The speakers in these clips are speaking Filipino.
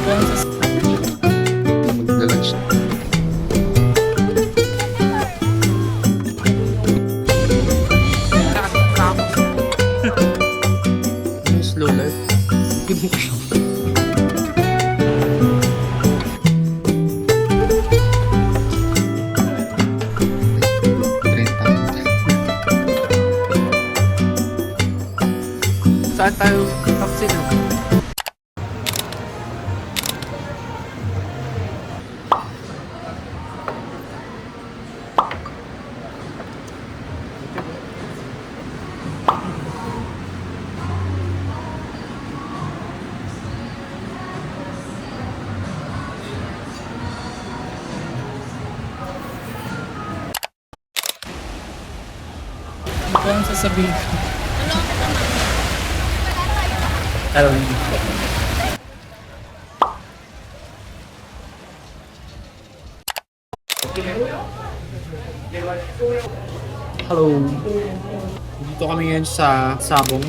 Magla-lunch. Ano yung slow life? Give mo siya. Saan tayo taxi na? Ano ba yung sasabihin ko? Alam mo. Hello. Dito kami ngayon sa Sabong.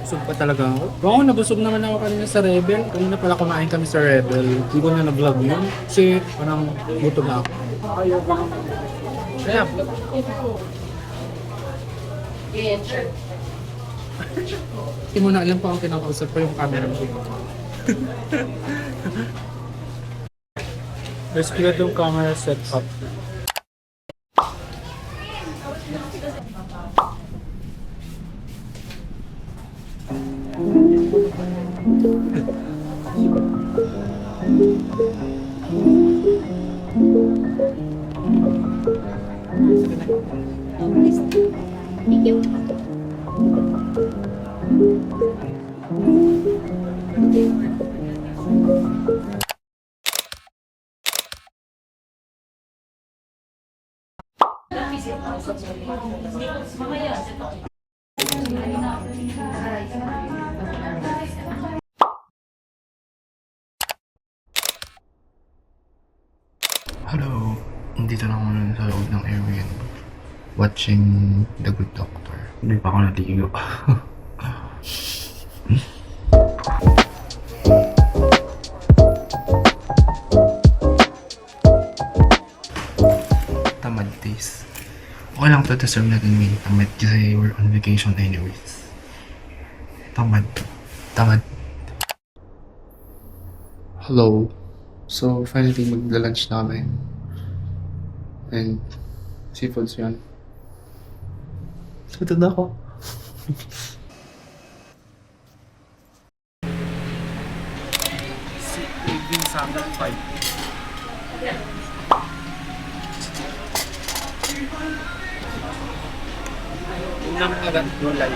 Busog pa talaga ako. Oo, nabusog naman ako kanina sa Rebel. Kanina pala kumain kami sa Rebel. Hindi ko na na-vlog yun. Kasi parang gutom na ako. Kaya, hindi mo na alam pa ang kinakausap ko yung camera mo. Let's get yung camera set up. Thank you. Hello, nandito lang ako nun sa loob ng Airbnb. Watching The Good Doctor. Hindi pa ako natigigo. Tamad days. Okay lang to deserve natin may tamad kasi we're on vacation anyways. Tamad. Tamad. Hello. So, finally, magla-lunch na kami. And, seafoods yun. Tutod na ako. Evening sandal fight. Unang agad gulay.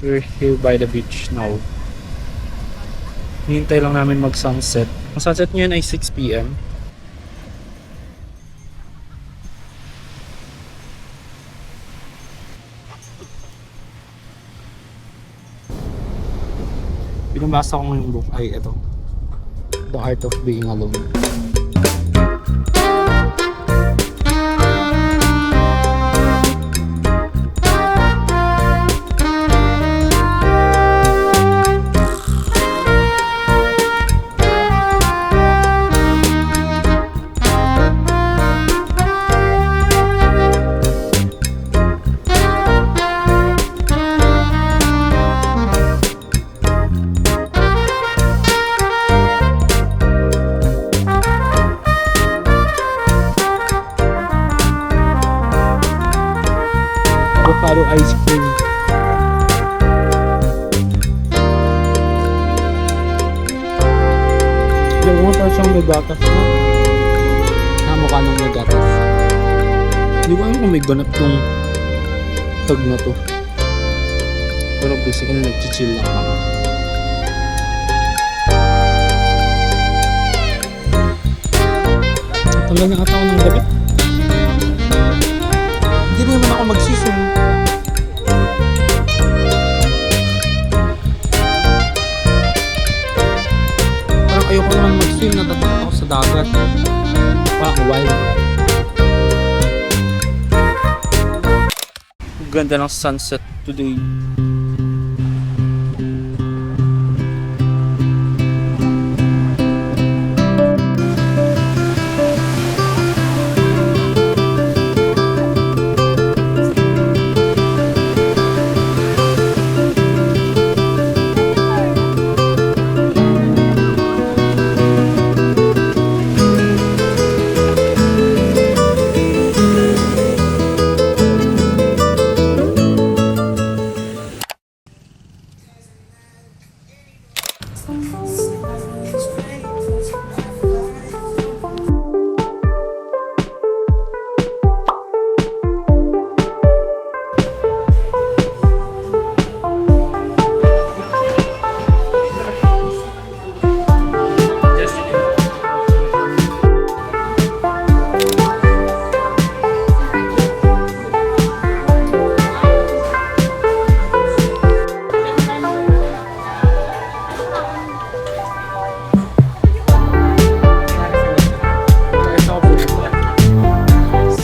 We're here by the beach now. Hintay lang namin mag-sunset. Ang sunset ngayon ay 6 PM. Binabasa ko ngayong book ay ito. The Art of Being Alone. avocado ice cream. Alam mo pa siyang may gatas na. Mukha nung may gatas. Hindi ko alam kung may ganap tong tag na to. Pero basically nag-chill lang ako. Tanggal na ata ako ng gabi. Hindi rin naman ako mag-season. Parang ayoko naman mag-swim. Natatakot ako sa dagat. Parang wild. Ganda ng sunset today.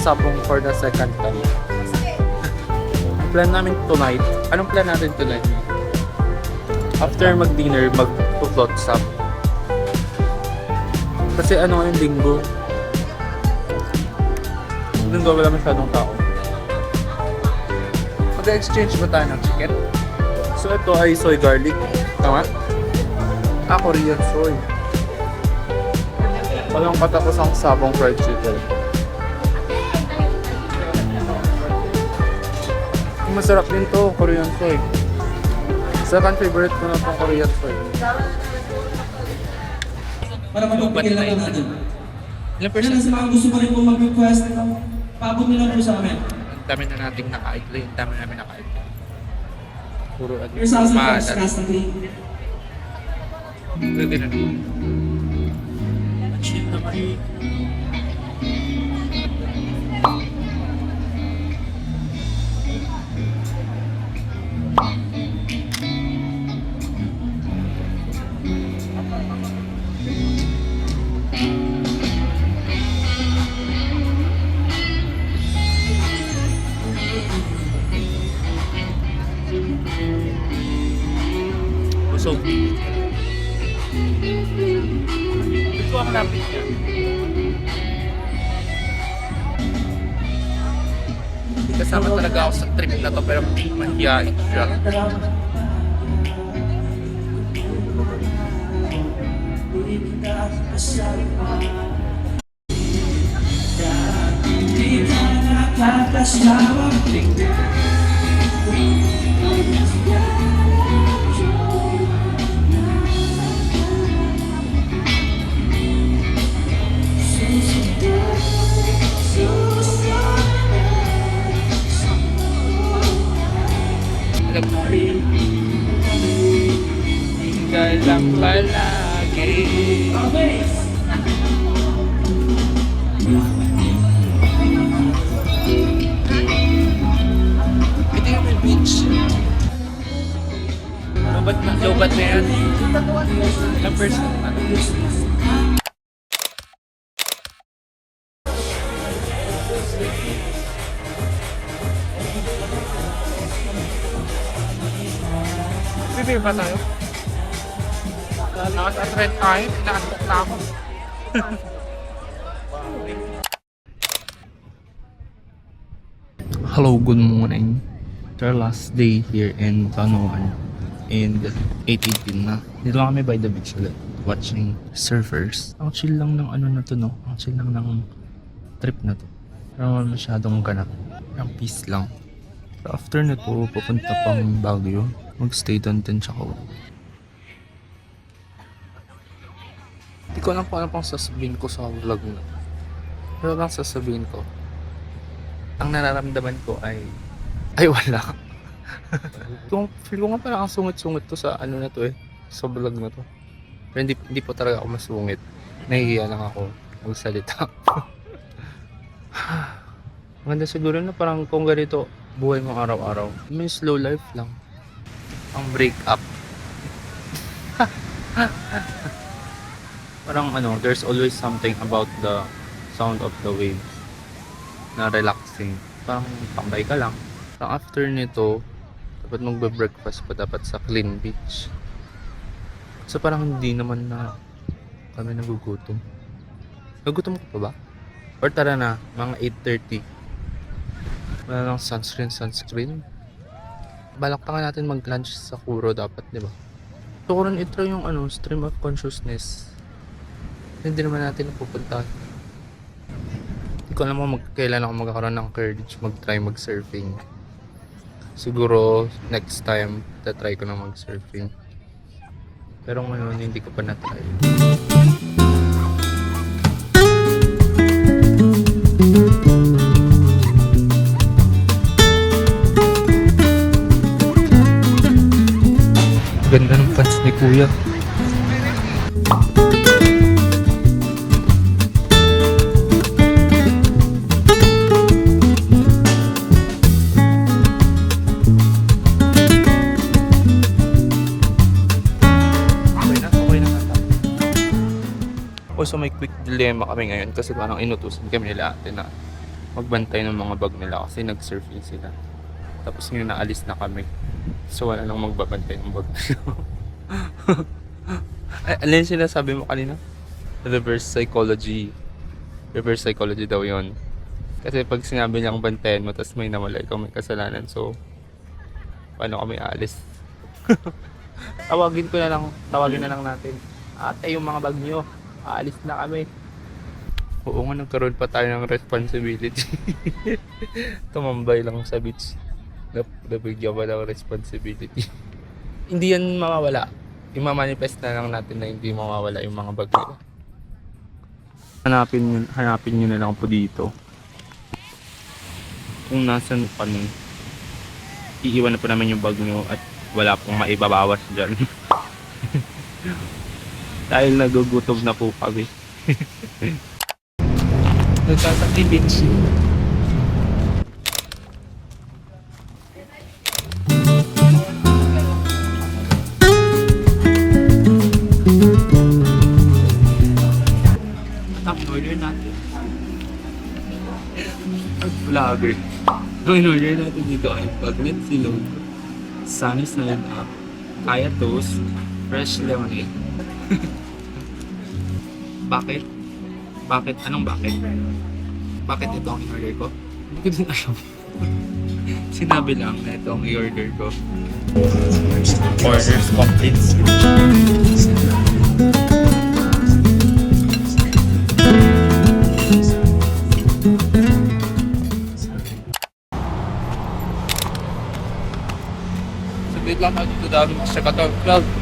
Sabong for the second time. Plan namin tonight. Anong plan natin tonight? After mag-dinner, mag-float sub. Kasi ano yung linggo? Linggo wala masyadong tao. Mag-exchange ba tayo ng chicken? So ito ay soy garlic. Tama? Korean soy. Walang patapos ang sabong fried chicken. Masarap din to, Korean soy. Second favorite ko na itong Korean soy. Para mapagpigil lang natin. Ilang Kaya sa mga gusto pa rin po mag-request, paabot nyo lang po sa amin. Ang dami na nating nakaitlo, yung dami namin nakaitlo. Puro ano. Here's also first constantly. Pwede na. Chill naman. So, ito ang lapit niya. Hindi kasama talaga ako sa trip na to pero mahihain siya. Tinggal lang palagi. Ito yung may beach. Lobat na yan. Ilang person? Bibir pa tayo? Naka-trend tayo, inaantok na ako. Hello, good morning. It's our last day here in Tanoan. And 8:18 na. Dito lang kami by the beach ulit. Watching surfers. Ang chill lang ng ano na to, no? Ang chill lang ng trip na to. Pero wala masyadong ganap. Ang peace lang. After nito, pupunta pang Baguio. Mag-stay doon din siya ko. Hindi ko alam kung ano pang sasabihin ko sa vlog na. Pero lang sasabihin ko, ang nararamdaman ko ay wala. Feel ko nga parang ang sungit-sungit to sa ano na to eh. Sa vlog na to. Pero hindi po talaga ako masungit. Nahihiya lang ako magsalita. Maganda siguro na parang kung ganito buhay mo araw-araw. May slow life lang. Ang break up. Parang ano, there's always something about the sound of the waves na relaxing. Parang tambay ka lang. Parang after nito, dapat magbe-breakfast pa dapat sa Clean Beach. So parang hindi naman na kami nagugutom. Nagugutom ka pa ba? Or tara na, mga 8:30. Wala lang sunscreen. Balak pa nga natin mag-lunch sa Kuro dapat, di ba? So ko rin itry yung stream of consciousness. Hindi naman natin napupuntahan. Hindi ko alam kung kailan ako magkakaroon ng courage mag-try mag-surfing. Siguro next time, tatry ko na mag-surfing. Pero ngayon, hindi ko pa na-try. Ganda ng pants ni Kuya. Also may quick dilemma kami ngayon kasi parang inutusan kami nila ate na magbantay ng mga bag nila kasi nag-surfing sila. Tapos ngayon naalis na kami. So wala nang magbabantay ng bag nila. Ano yung sinasabi mo kanina? Reverse psychology. Reverse psychology daw yon. Kasi pag sinabi niyang bantayan mo tapos may nawala ikaw may kasalanan. So paano kami aalis? Tawagin na lang natin. Ate yung mga bag niyo. Aalis na kami. Oo nga, nagkaroon pa tayo ng responsibility. Tumambay lang sa beach. Nabigyan pa ng responsibility. Hindi yan mawawala. Imamanifest na lang natin na hindi mawawala yung mga bag nila. Hanapin nyo na lang po dito. Kung nasan kami, iiwan na po namin yung bag nyo at wala pong maibabawas dyan. Dahil nagugutom na po kami. Nagsasak beach. Order natin. Vlogger. Ang in-order natin dito ay Bagnet Silog, Sunny Side Up, Kaya Toast, Fresh Lemonade. Bakit? Bakit? Anong bakit? Bakit ito ang in-order ko? Hindi ko din alam. Sinabi lang na ito ang i-order ko. Orders complete. Sabit lang ako dito dami sa 12.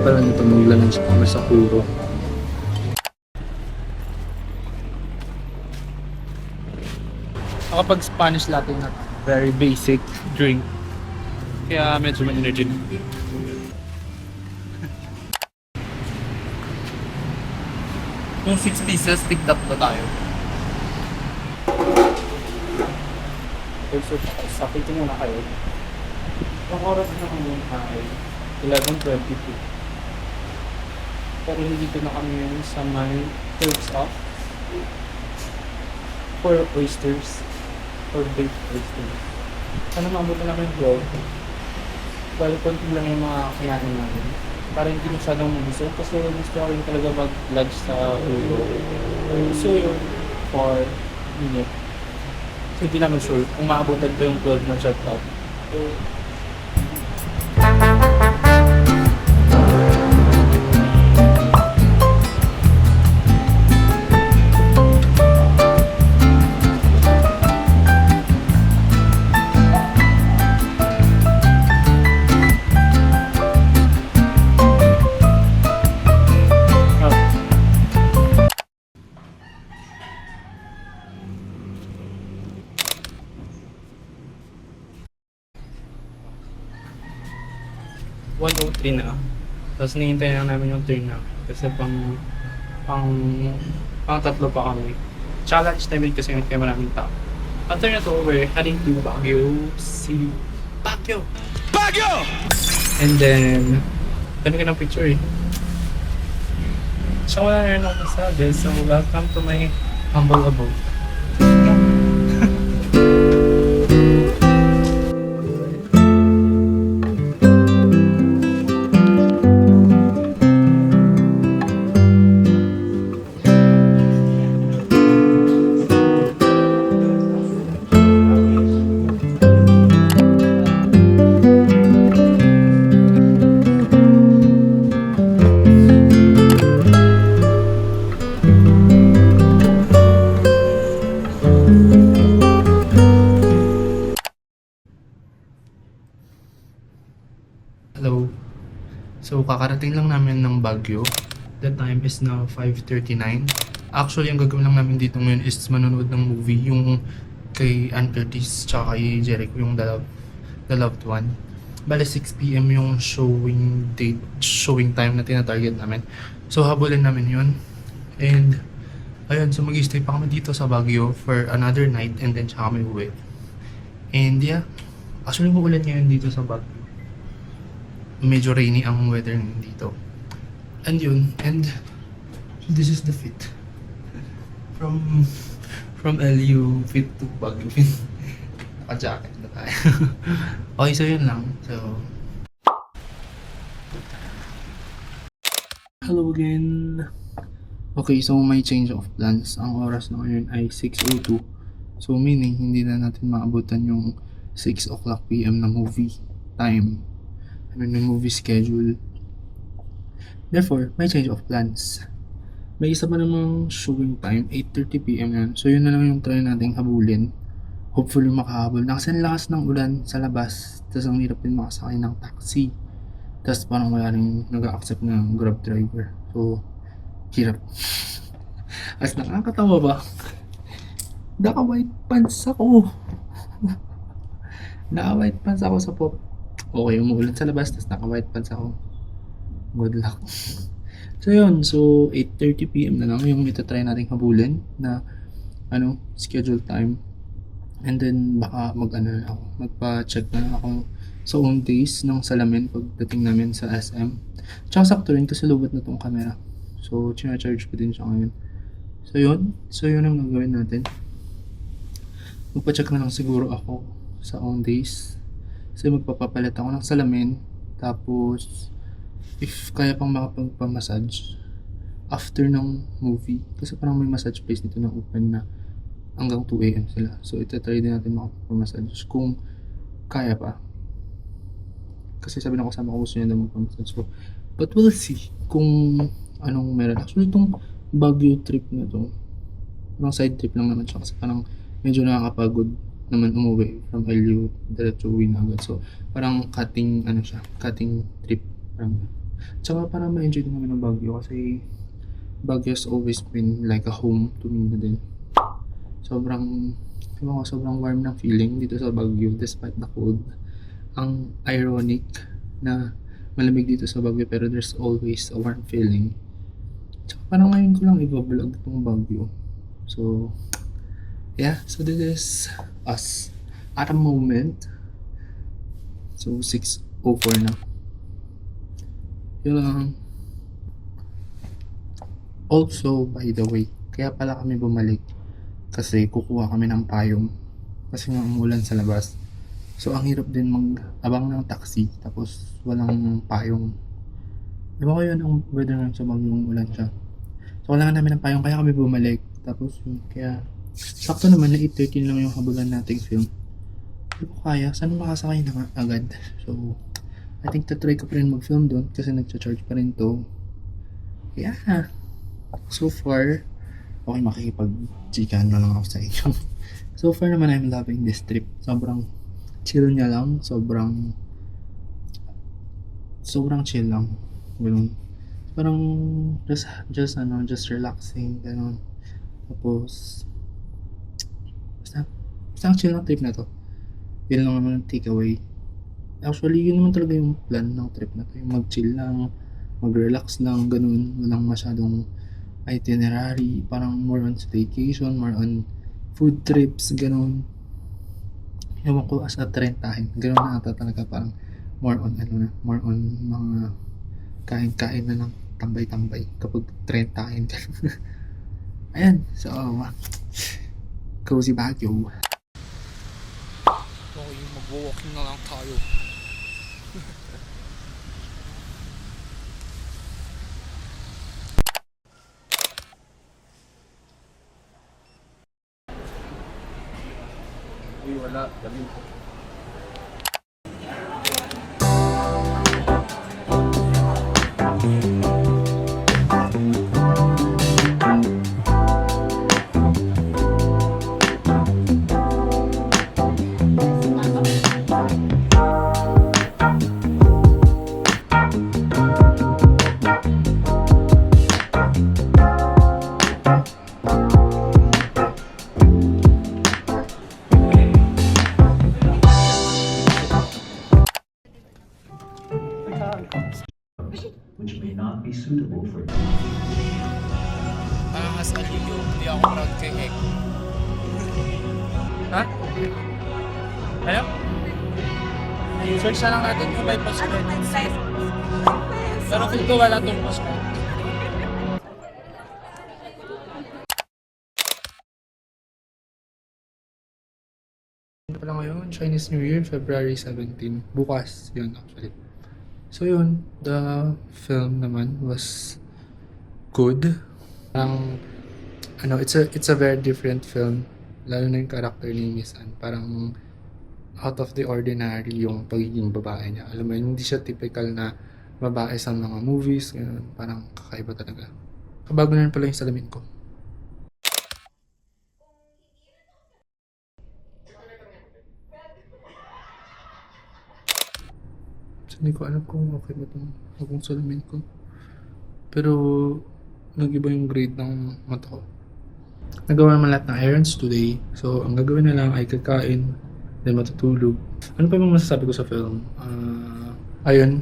Pala nito maglalunch kami sa Kuro. Nakapag Spanish latte na very basic drink. Kaya medyo may energy. Kung 6 pieces, tig tatlo tayo. So, sakit muna kayo. Ang oras na kami ay 11:22. Pero hindi ko na kami sa my first off. for oysters. For baked oysters. Sana maabutan namin bro. Bali, konti lang yung mga kinain namin. Para hindi masyadong mabusog kasi gusto ko rin talaga mag-lunch sa ulo. So yun, for minute. So hindi namin sure kung maabutan pa yung 12 na shutdown. Na. Tapos nihintay lang namin yung turn na. Kasi pang tatlo pa kami. Challenge time kasi kaya maraming tao. After na to, we're heading to Baguio City. Baguio! Baguio! And then, kami ka ng picture eh. So wala na rin ako masabi. So welcome to my humble abode. Hello. So, kakarating lang namin ng Baguio. The time is now 5:39. Actually, ang gagawin lang namin dito ngayon is manonood ng movie. Yung kay Ann Curtis tsaka kay Jericho, yung The Loved One. Bale, 6 PM yung showing time na tinatarget namin. So, habulin namin yun. And, ayun, so mag-stay pa kami dito sa Baguio for another night and then tsaka kami uwi. And yeah, actually uulan ngayon dito sa Baguio. Medyo rainy ang weather ngayon dito. And yun, and this is the fit. From LU fit to Baguio fit. Naka-jacket na tayo. Okay, so yun lang. So, hello again. Okay, so may change of plans. Ang oras na ngayon ay 6:02. So meaning, hindi na natin maabutan yung 6 o'clock PM na movie time. May movie schedule. Therefore, may change of plans. May isa pa namang showing time, 8:30 PM yan. So yun na lang yung try nating habulin. Hopefully makahabol. Kasi ang lakas ng ulan sa labas. Tapos ang hirap din makasakay ng taxi. Tapos parang wala rin nag-accept ng Grab driver. So, hirap. As nakakatawa ba? Naka-white pants ako. Naka-white pants ako sa pop. Okay, umuulan sa labas, tapos naka-white pants ako. Good luck. So yun, so 8:30 PM na lang yung itatry nating habulin na schedule time. And then baka magpa-check na lang ako sa own days ng salamin pagdating namin sa SM. Tsaka sakto rin kasi lubot na tong camera. So, charge ko din siya ngayon. So yun ang gagawin natin. Magpa-check na lang siguro ako sa own days. Kasi magpapapalit ako ng salamin. Tapos, if kaya pang makapagpamassage after ng movie. Kasi parang may massage place dito na open na hanggang 2 AM sila. So, itatry din natin makapagpamassage kung kaya pa. Kasi sabi ng kasama ko gusto niya na magpamassage ko. But we'll see kung anong meron. Actually, itong Baguio trip na to, parang side trip lang naman siya. Kasi parang medyo nakakapagod naman umuwi from LU diretso uwi na agad. So parang cutting trip parang. Tsaka parang ma-enjoy din namin ng Baguio kasi Baguio has always been like a home to me na din. Sobrang warm ng feeling dito sa Baguio despite the cold. Ang ironic na malamig dito sa Baguio pero there's always a warm feeling. Tsaka parang ngayon ko lang i-vlog itong Baguio. So yeah, so this is us at a moment. So 6:04 na. Yun lang. Also, by the way, kaya pala kami bumalik kasi kukuha kami ng payong kasi nga umulan sa labas. So ang hirap din mag-abang ng taxi tapos walang payong. Diba ko yun ang weather ngayon sa Baguio, ulan siya. So kailangan namin ng payong kaya kami bumalik. Tapos yun, kaya sakto naman na 8:13 lang yung habulan nating film. Hindi ko kaya, sana makasakay na nga agad. So I think tatry ko pa rin mag-film doon kasi nagcha-charge pa rin to. Yeah. So far, okay, makikipag-chikan na lang ako sa inyo. So far naman, I'm loving this trip. Sobrang chill niya lang. Sobrang chill lang. Ganun. Parang just relaxing. Ganun. Tapos, basta ang chill ng trip na to. Yun lang naman ang takeaway. Actually, yun naman talaga yung plan ng trip na to. Yung mag-chill lang, mag-relax lang, ganun. Walang masyadong itinerary, parang more on staycation, more on food trips, ganun. Ewan ko, as a trentahin, ganun na ata talaga, parang more on more on mga kain-kain na lang, tambay-tambay kapag trentahin. Ayan, so cozy Baguio. Okay, mag-walking na lang tayo. Wala, galing. which may not be suitable for Parang as aliyo, hindi ako proud kay Ek. Ha? Ano? Search na lang natin kung may post-credits. Pero feel ko wala tong post-credits. Ano pala ngayon? Chinese New Year, February 17. Bukas, yun actually. So yun, the film naman was good. Parang, it's a very different film. Lalo na yung character ni Miss Anne. Parang out of the ordinary yung pagiging babae niya. Alam mo yun, hindi siya typical na babae sa mga movies. Ganun. Parang kakaiba talaga. Kabago na rin pala yung salamin ko. So, hindi ko alam kung okay ba itong salamin ko. Pero nag-iba yung grade ng mata ko. Nagawa naman lahat ng errands today. So, ang gagawin na lang ay kakain, then matutulog. Ano pa yung masasabi ko sa film? Ayun,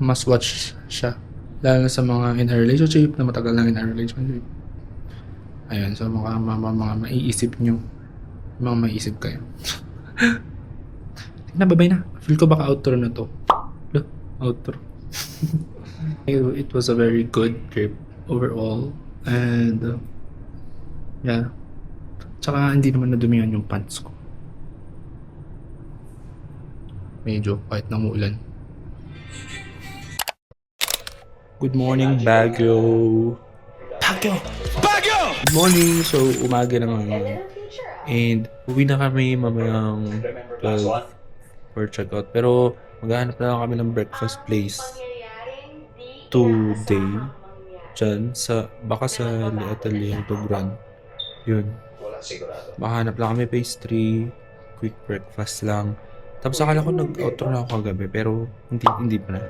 must watch siya. Lalo na sa mga in a relationship, na matagal na in a relationship. Ayun, so mga maiisip nyo. Mga maiisip kayo. Nababay na. Feel ko baka outro na to. Outro. It was a very good trip overall. And yeah. Tsaka hindi naman nadumihan yung pants ko. Medyo kahit namuulan. Good morning, Baguio! Baguio! Baguio! Good morning! So, umaga na ngayon. And uwi na kami mamayang 12 for checkout. Pero maghahanap na lang kami ng breakfast place today. Diyan, baka sa Atelier to Grand. Yun. Mahanap lang kami pastry, quick breakfast lang. Tapos akala ko nag-outro na ako kagabi, pero hindi pa na.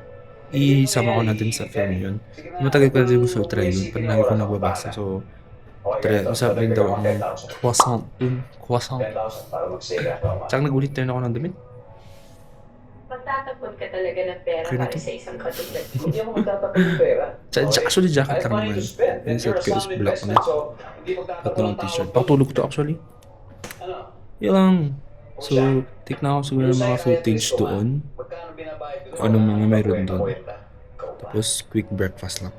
Isama ko na din sa film yun. Matagal ko na din gusto try yun, pero lagi ko nagbabasa. So, sabi rin daw ang croissant. Croissant. Tsaka nagulit tayo na ako ng damit. Magtatapon ka talaga ng pera Okay na para to. sa isang katulad mo. Hindi ako magtatapon ng pera. Actually, jacket lang naman. Yung shirt ko is black na. At ng t-shirt. Pagtulog ko to actually. Yun lang. So, take na ako siguro ng mga footage doon. Kung anong mga meron doon. Tapos, quick breakfast lang.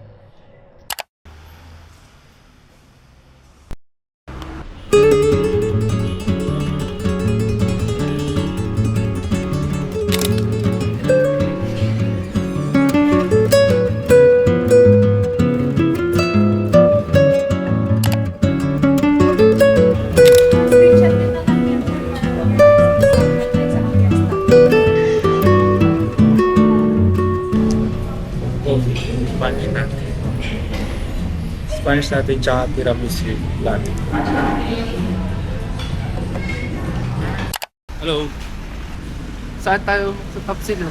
latte tsaka tiramisu latte. Hello. Saan tayo sa top sila?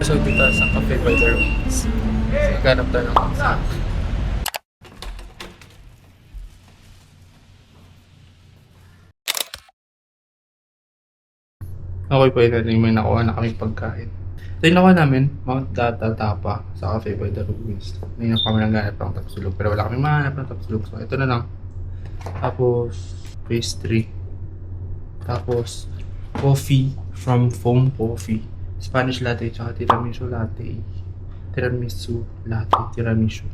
So dito sa Cafe by the Ruins. Naghanap tayo ng isa. Okay po yun, may nakuha na kami pagkain. Ito yung nakuha namin, Mount Tapa sa Cafe by the Ruins. Ngayon kami naghanap ng tapsulog, pero wala kami mahanap ng tapsulog. So ito na lang. Tapos, pastry. Tapos, coffee from Foam Coffee. Spanish latte, tsaka tiramisu latte. Tiramisu latte, tiramisu.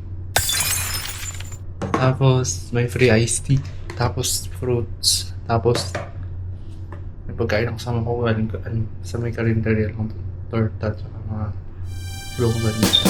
Tapos, may free iced tea. Tapos, fruits. Tapos, may pagkain ako kasama ko galing sa may karinderya lang. Torta, tsaka mga longganisa.